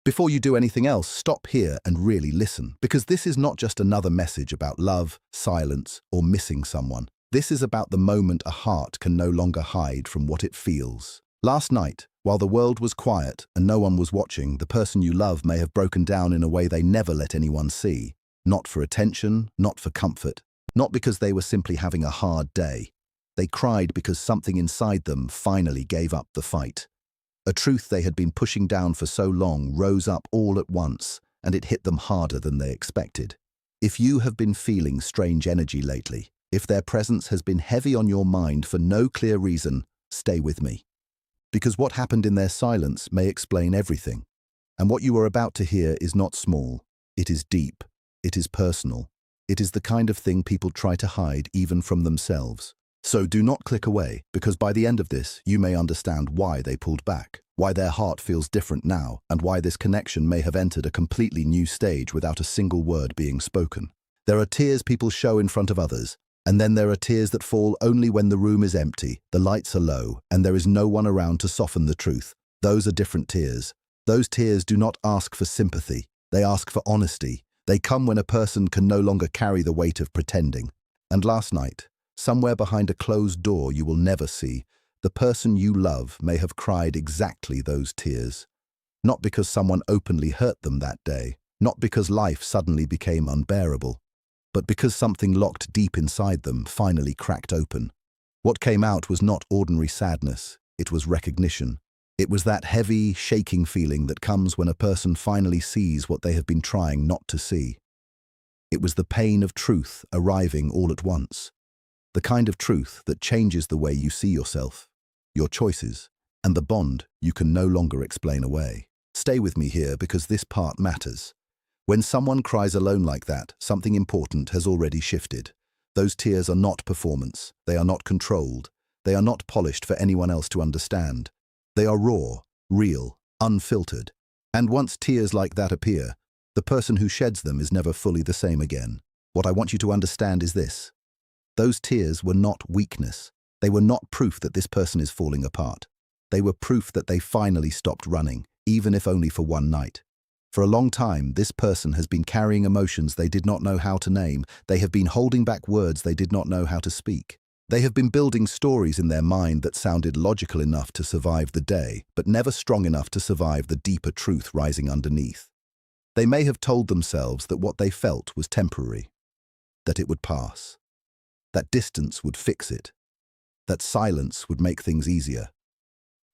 Before you do anything else, stop here and really listen, because this is not just another message about love, silence, or missing someone. This is about the moment a heart can no longer hide from what it feels. Last night, while the world was quiet and no one was watching, the person you love may have broken down in a way they never let anyone see. Not for attention, not for comfort, not because they were simply having a hard day. They cried because something inside them finally gave up the fight. A truth they had been pushing down for so long rose up all at once, and it hit them harder than they expected. If you have been feeling strange energy lately, if their presence has been heavy on your mind for no clear reason, stay with me. Because what happened in their silence may explain everything. And what you are about to hear is not small. It is deep. It is personal. It is the kind of thing people try to hide even from themselves. So do not click away, because by the end of this, you may understand why they pulled back, why their heart feels different now, and why this connection may have entered a completely new stage without a single word being spoken. There are tears people show in front of others, and then there are tears that fall only when the room is empty, the lights are low, and there is no one around to soften the truth. Those are different tears. Those tears do not ask for sympathy. They ask for honesty. They come when a person can no longer carry the weight of pretending. And last night, somewhere behind a closed door you will never see, the person you love may have cried exactly those tears. Not because someone openly hurt them that day, not because life suddenly became unbearable, but because something locked deep inside them finally cracked open. What came out was not ordinary sadness, it was recognition. It was that heavy, shaking feeling that comes when a person finally sees what they have been trying not to see. It was the pain of truth arriving all at once. The kind of truth that changes the way you see yourself, your choices, and the bond you can no longer explain away. Stay with me here because this part matters. When someone cries alone like that, something important has already shifted. Those tears are not performance. They are not controlled. They are not polished for anyone else to understand. They are raw, real, unfiltered. And once tears like that appear, the person who sheds them is never fully the same again. What I want you to understand is this. Those tears were not weakness. They were not proof that this person is falling apart. They were proof that they finally stopped running, even if only for one night. For a long time, this person has been carrying emotions they did not know how to name. They have been holding back words they did not know how to speak. They have been building stories in their mind that sounded logical enough to survive the day, but never strong enough to survive the deeper truth rising underneath. They may have told themselves that what they felt was temporary, that it would pass, that distance would fix it, that silence would make things easier,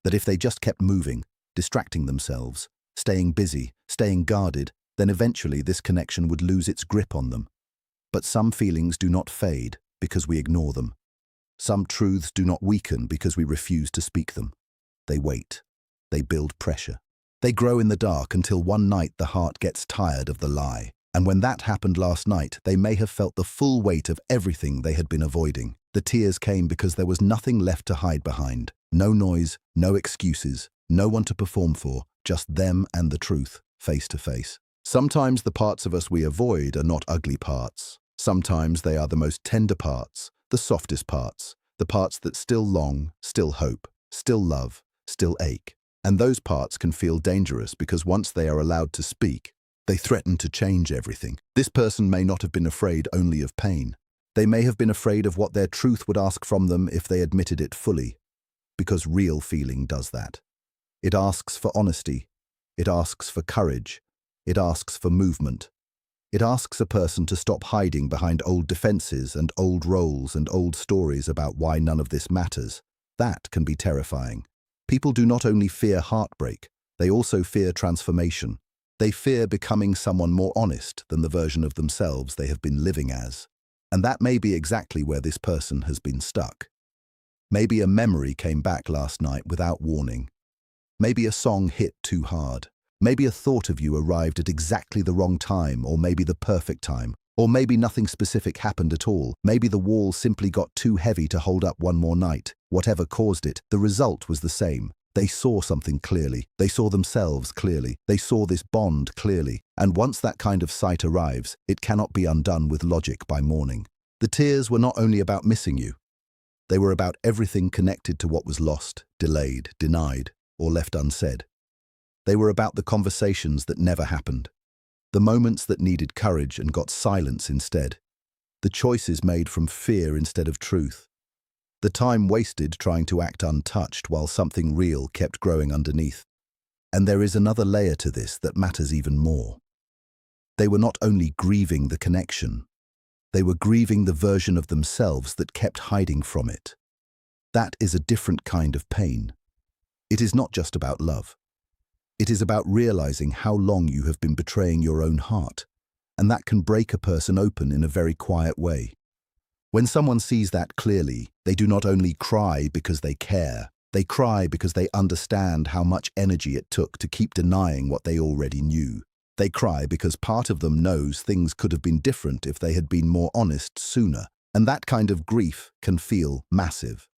that if they just kept moving, distracting themselves, staying busy, staying guarded, then eventually this connection would lose its grip on them. But some feelings do not fade because we ignore them. Some truths do not weaken because we refuse to speak them. They wait. They build pressure. They grow in the dark until one night the heart gets tired of the lie. And when that happened last night, they may have felt the full weight of everything they had been avoiding. The tears came because there was nothing left to hide behind. No noise, no excuses, no one to perform for, just them and the truth, face to face. Sometimes the parts of us we avoid are not ugly parts. Sometimes they are the most tender parts, the softest parts, the parts that still long, still hope, still love, still ache. And those parts can feel dangerous because once they are allowed to speak, they threaten to change everything. This person may not have been afraid only of pain. They may have been afraid of what their truth would ask from them if they admitted it fully, because real feeling does that. It asks for honesty. It asks for courage. It asks for movement. It asks a person to stop hiding behind old defenses and old roles and old stories about why none of this matters. That can be terrifying. People do not only fear heartbreak, they also fear transformation. They fear becoming someone more honest than the version of themselves they have been living as. And that may be exactly where this person has been stuck. Maybe a memory came back last night without warning. Maybe a song hit too hard. Maybe a thought of you arrived at exactly the wrong time, or maybe the perfect time. Or maybe nothing specific happened at all. Maybe the wall simply got too heavy to hold up one more night. Whatever caused it, the result was the same. They saw something clearly. They saw themselves clearly. They saw this bond clearly. And once that kind of sight arrives, it cannot be undone with logic by morning. The tears were not only about missing you. They were about everything connected to what was lost, delayed, denied, or left unsaid. They were about the conversations that never happened, the moments that needed courage and got silence instead, the choices made from fear instead of truth, the time wasted trying to act untouched while something real kept growing underneath. And there is another layer to this that matters even more. They were not only grieving the connection, they were grieving the version of themselves that kept hiding from it. That is a different kind of pain. It is not just about love. It is about realizing how long you have been betraying your own heart, and that can break a person open in a very quiet way. When someone sees that clearly, they do not only cry because they care, they cry because they understand how much energy it took to keep denying what they already knew. They cry because part of them knows things could have been different if they had been more honest sooner, and that kind of grief can feel massive.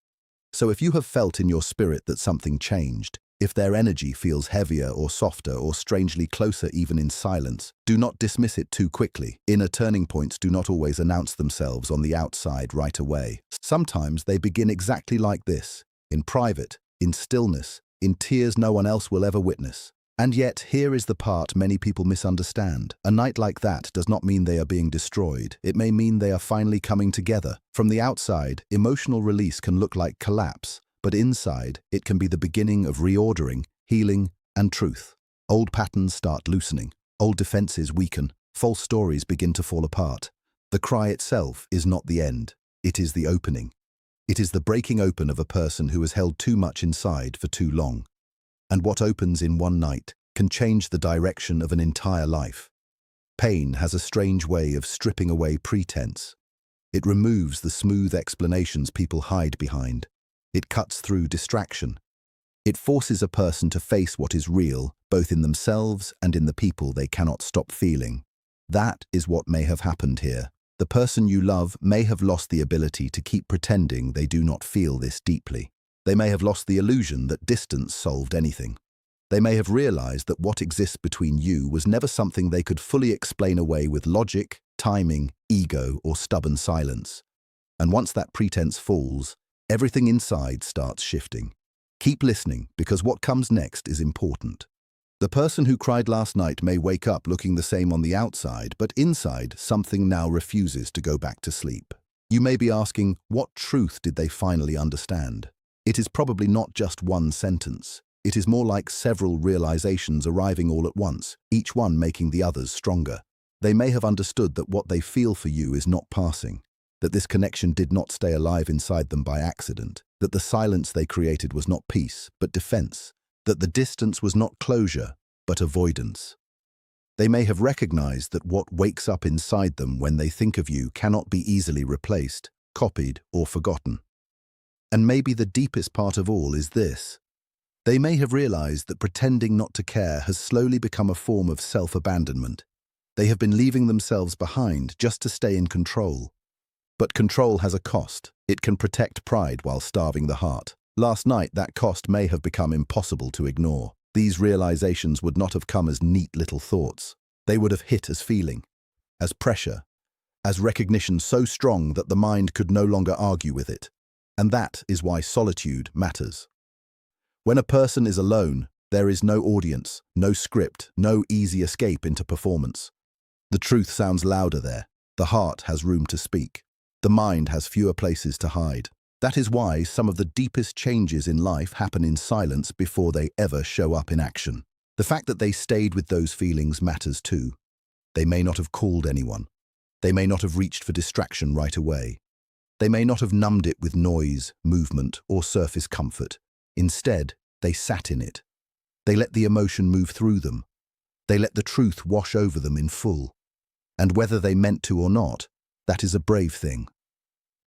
So if you have felt in your spirit that something changed, if their energy feels heavier or softer or strangely closer even in silence, do not dismiss it too quickly. Inner turning points do not always announce themselves on the outside right away. Sometimes they begin exactly like this, in private, in stillness, in tears no one else will ever witness. And yet, here is the part many people misunderstand. A night like that does not mean they are being destroyed. It may mean they are finally coming together. From the outside, emotional release can look like collapse, but inside, it can be the beginning of reordering, healing, and truth. Old patterns start loosening. Old defenses weaken. False stories begin to fall apart. The cry itself is not the end. It is the opening. It is the breaking open of a person who has held too much inside for too long. And what opens in one night can change the direction of an entire life. Pain has a strange way of stripping away pretense. It removes the smooth explanations people hide behind. It cuts through distraction. It forces a person to face what is real, both in themselves and in the people they cannot stop feeling. That is what may have happened here. The person you love may have lost the ability to keep pretending they do not feel this deeply. They may have lost the illusion that distance solved anything. They may have realized that what exists between you was never something they could fully explain away with logic, timing, ego, or stubborn silence. And once that pretense falls, everything inside starts shifting. Keep listening, because what comes next is important. The person who cried last night may wake up looking the same on the outside, but inside, something now refuses to go back to sleep. You may be asking, what truth did they finally understand? It is probably not just one sentence. It is more like several realizations arriving all at once, each one making the others stronger. They may have understood that what they feel for you is not passing, that this connection did not stay alive inside them by accident, that the silence they created was not peace, but defense, that the distance was not closure, but avoidance. They may have recognized that what wakes up inside them when they think of you cannot be easily replaced, copied, or forgotten. And maybe the deepest part of all is this. They may have realized that pretending not to care has slowly become a form of self-abandonment. They have been leaving themselves behind just to stay in control. But control has a cost. It can protect pride while starving the heart. Last night, that cost may have become impossible to ignore. These realizations would not have come as neat little thoughts. They would have hit as feeling, as pressure, as recognition so strong that the mind could no longer argue with it. And that is why solitude matters. When a person is alone, there is no audience, no script, no easy escape into performance. The truth sounds louder there. The heart has room to speak. The mind has fewer places to hide. That is why some of the deepest changes in life happen in silence before they ever show up in action. The fact that they stayed with those feelings matters too. They may not have called anyone. They may not have reached for distraction right away. They may not have numbed it with noise, movement, or surface comfort. Instead, they sat in it. They let the emotion move through them. They let the truth wash over them in full. And whether they meant to or not, that is a brave thing.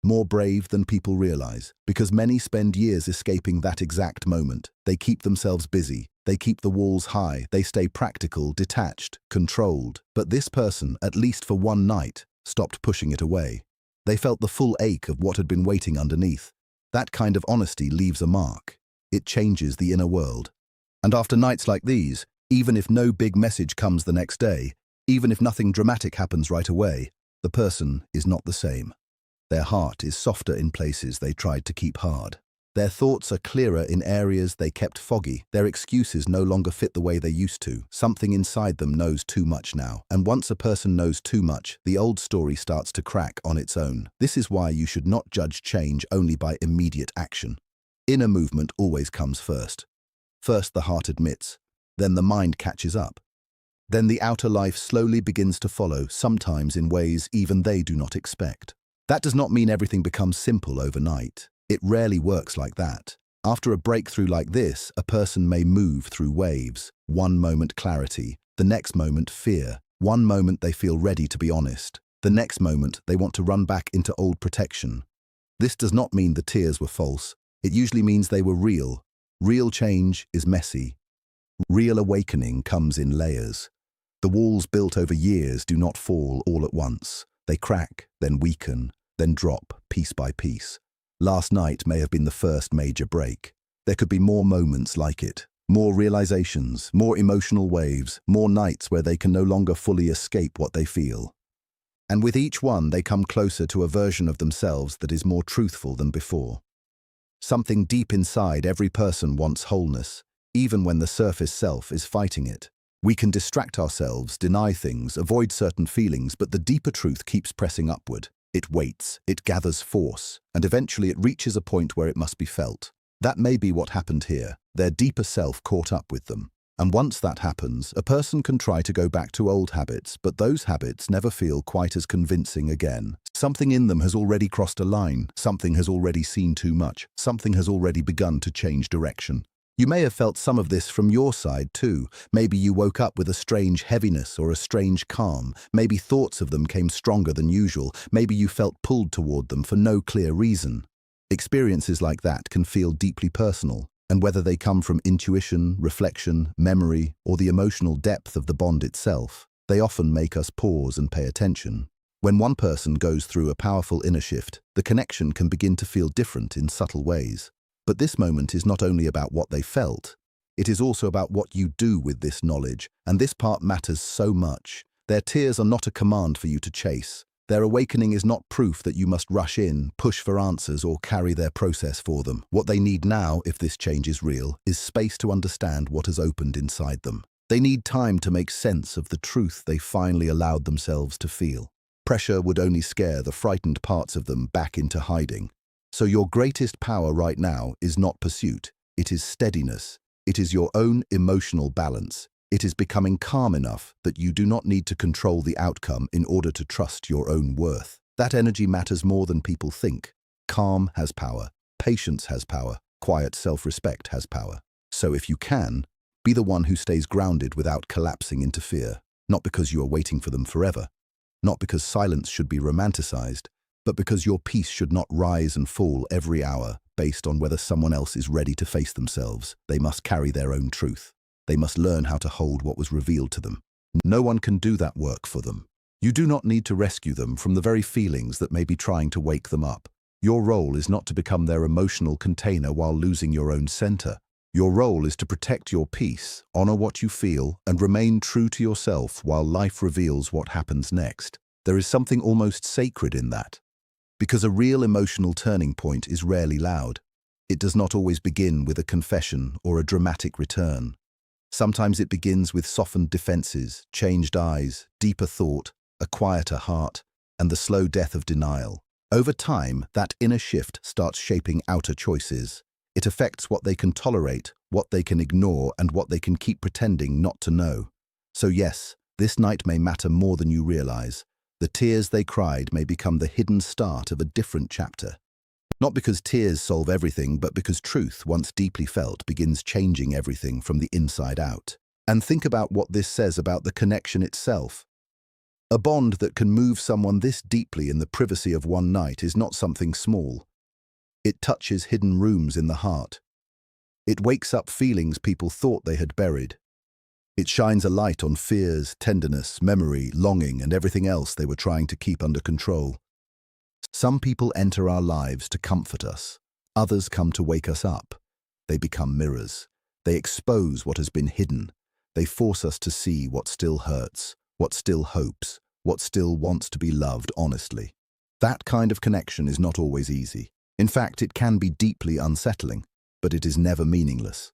More brave than people realize, because many spend years escaping that exact moment. They keep themselves busy. They keep the walls high. They stay practical, detached, controlled. But this person, at least for one night, stopped pushing it away. They felt the full ache of what had been waiting underneath. That kind of honesty leaves a mark. It changes the inner world. And after nights like these, even if no big message comes the next day, even if nothing dramatic happens right away, the person is not the same. Their heart is softer in places they tried to keep hard. Their thoughts are clearer in areas they kept foggy. Their excuses no longer fit the way they used to. Something inside them knows too much now. And once a person knows too much, the old story starts to crack on its own. This is why you should not judge change only by immediate action. Inner movement always comes first. First the heart admits, then the mind catches up. Then the outer life slowly begins to follow, sometimes in ways even they do not expect. That does not mean everything becomes simple overnight. It rarely works like that. After a breakthrough like this, a person may move through waves. One moment clarity, the next moment fear. One moment they feel ready to be honest. The next moment they want to run back into old protection. This does not mean the tears were false. It usually means they were real. Real change is messy. Real awakening comes in layers. The walls built over years do not fall all at once. They crack, then weaken, then drop piece by piece. Last night may have been the first major break. There could be more moments like it, more realizations, more emotional waves, more nights where they can no longer fully escape what they feel. And with each one, they come closer to a version of themselves that is more truthful than before. Something deep inside every person wants wholeness, even when the surface self is fighting it. We can distract ourselves, deny things, avoid certain feelings, but the deeper truth keeps pressing upward. It waits, it gathers force, and eventually it reaches a point where it must be felt. That may be what happened here. Their deeper self caught up with them. And once that happens, a person can try to go back to old habits, but those habits never feel quite as convincing again. Something in them has already crossed a line, something has already seen too much, something has already begun to change direction. You may have felt some of this from your side too. Maybe you woke up with a strange heaviness or a strange calm. Maybe thoughts of them came stronger than usual. Maybe you felt pulled toward them for no clear reason. Experiences like that can feel deeply personal, and whether they come from intuition, reflection, memory, or the emotional depth of the bond itself, they often make us pause and pay attention. When one person goes through a powerful inner shift, the connection can begin to feel different in subtle ways. But this moment is not only about what they felt, it is also about what you do with this knowledge, and this part matters so much. Their tears are not a command for you to chase. Their awakening is not proof that you must rush in, push for answers, or carry their process for them. What they need now, if this change is real, is space to understand what has opened inside them. They need time to make sense of the truth they finally allowed themselves to feel. Pressure would only scare the frightened parts of them back into hiding. So your greatest power right now is not pursuit, it is steadiness. It is your own emotional balance. It is becoming calm enough that you do not need to control the outcome in order to trust your own worth. That energy matters more than people think. Calm has power, patience has power, quiet self-respect has power. So if you can, be the one who stays grounded without collapsing into fear, not because you are waiting for them forever, not because silence should be romanticized, but because your peace should not rise and fall every hour based on whether someone else is ready to face themselves. They must carry their own truth. They must learn how to hold what was revealed to them. No one can do that work for them. You do not need to rescue them from the very feelings that may be trying to wake them up. Your role is not to become their emotional container while losing your own center. Your role is to protect your peace, honor what you feel, and remain true to yourself while life reveals what happens next. There is something almost sacred in that. Because a real emotional turning point is rarely loud. It does not always begin with a confession or a dramatic return. Sometimes it begins with softened defenses, changed eyes, deeper thought, a quieter heart, and the slow death of denial. Over time, that inner shift starts shaping outer choices. It affects what they can tolerate, what they can ignore, and what they can keep pretending not to know. So yes, this night may matter more than you realize. The tears they cried may become the hidden start of a different chapter. Not because tears solve everything, but because truth, once deeply felt, begins changing everything from the inside out. And think about what this says about the connection itself. A bond that can move someone this deeply in the privacy of one night is not something small. It touches hidden rooms in the heart. It wakes up feelings people thought they had buried. It shines a light on fears, tenderness, memory, longing, and everything else they were trying to keep under control. Some people enter our lives to comfort us. Others come to wake us up. They become mirrors. They expose what has been hidden. They force us to see what still hurts, what still hopes, what still wants to be loved honestly. That kind of connection is not always easy. In fact, it can be deeply unsettling, but it is never meaningless.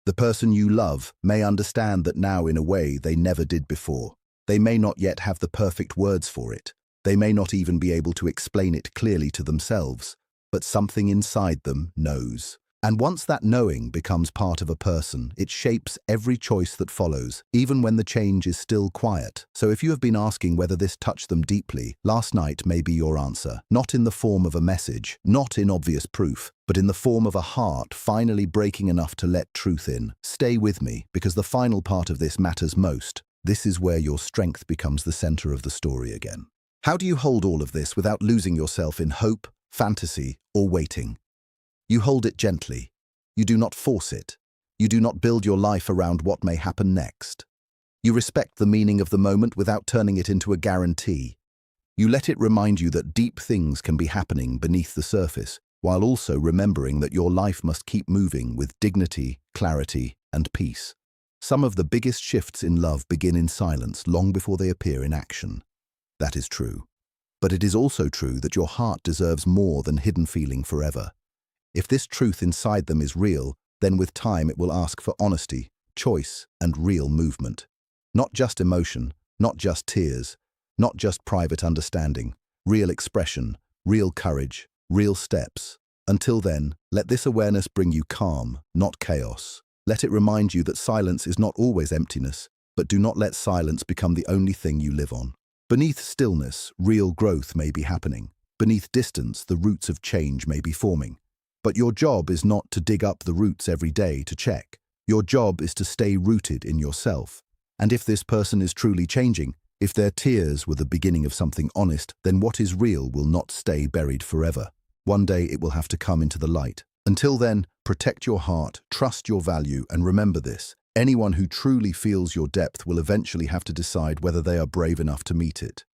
The person you love may understand that now in a way they never did before. They may not yet have the perfect words for it. They may not even be able to explain it clearly to themselves, but something inside them knows. And once that knowing becomes part of a person, it shapes every choice that follows, even when the change is still quiet. So if you have been asking whether this touched them deeply, last night may be your answer. Not in the form of a message, not in obvious proof, but in the form of a heart finally breaking enough to let truth in. Stay with me, because the final part of this matters most. This is where your strength becomes the center of the story again. How do you hold all of this without losing yourself in hope, fantasy, or waiting? You hold it gently. You do not force it. You do not build your life around what may happen next. You respect the meaning of the moment without turning it into a guarantee. You let it remind you that deep things can be happening beneath the surface, while also remembering that your life must keep moving with dignity, clarity, and peace. Some of the biggest shifts in love begin in silence long before they appear in action. That is true. But it is also true that your heart deserves more than hidden feeling forever. If this truth inside them is real, then with time it will ask for honesty, choice, and real movement. Not just emotion, not just tears, not just private understanding, real expression, real courage, real steps. Until then, let this awareness bring you calm, not chaos. Let it remind you that silence is not always emptiness, but do not let silence become the only thing you live on. Beneath stillness, real growth may be happening. Beneath distance, the roots of change may be forming. But your job is not to dig up the roots every day to check. Your job is to stay rooted in yourself. And if this person is truly changing, if their tears were the beginning of something honest, then what is real will not stay buried forever. One day it will have to come into the light. Until then, protect your heart, trust your value, and remember this. Anyone who truly feels your depth will eventually have to decide whether they are brave enough to meet it.